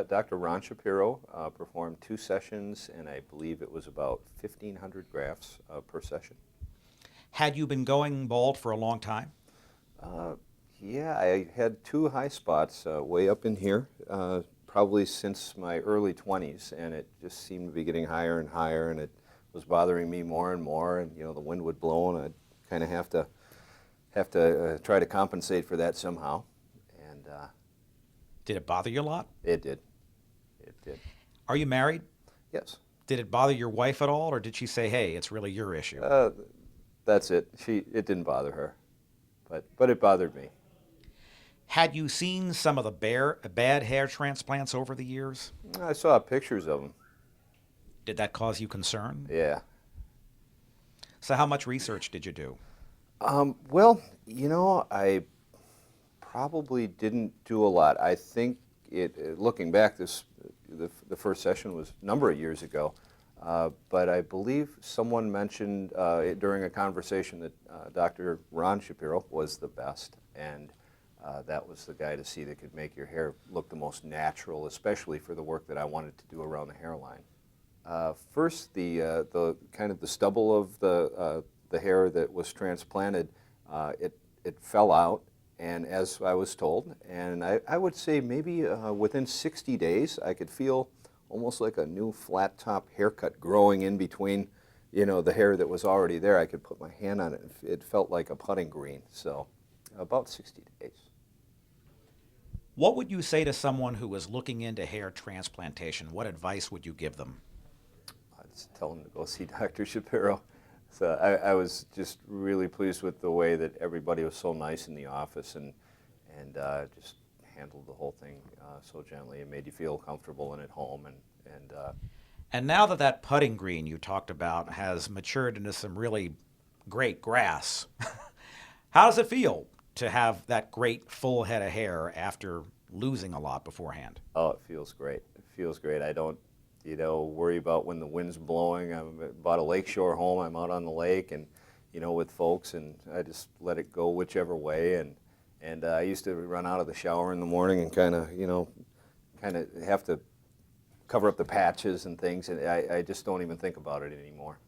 Dr. Ron Shapiro performed 2 sessions, and I believe it was about 1,500 grafts per session. Had you been going bald for a long time? Uh, yeah, I had 2 high spots way up in here, probably since my early 20s, and it just seemed to be getting higher and higher, and it was bothering me more and more. And the wind would blow, and I'd kind of have to try to compensate for that somehow. And Did it bother you a lot? it did. It did. Are you married? Yes. Did it bother your wife at all, or did she say, hey, it's really your issue? That's it. It didn't bother her, but it bothered me. Had you seen some of the bad hair transplants over the years? I saw pictures of them. Did that cause you concern? Yeah. So how much research did you do? Well, I probably didn't do a lot. I think looking back, the first session was a number of years ago, but I believe someone mentioned during a conversation that Dr. Ron Shapiro was the best, and that was the guy to see that could make your hair look the most natural, especially for the work that I wanted to do around the hairline. First, the kind of the stubble of the hair that was transplanted, it fell out, and as I was told, and I would say maybe within 60 days I could feel almost like a new flat top haircut growing in between, the hair that was already there. I could put my hand on it, and it felt like a putting green. So about 60 days. What would you say to someone who is looking into hair transplantation? What advice would you give them? I'd just tell them to go see Dr. Shapiro. So I was just really pleased with the way that everybody was so nice in the office and just handled the whole thing so gently. It made you feel comfortable and at home. And now that putting green you talked about has matured into some really great grass, how does it feel to have that great full head of hair after losing a lot beforehand? Oh, it feels great. It feels great. I don't worry about when the wind's blowing. I bought a lakeshore home. I'm out on the lake and, with folks, and I just let it go whichever way. And I used to run out of the shower in the morning and kind of have to cover up the patches and things, and I just don't even think about it anymore.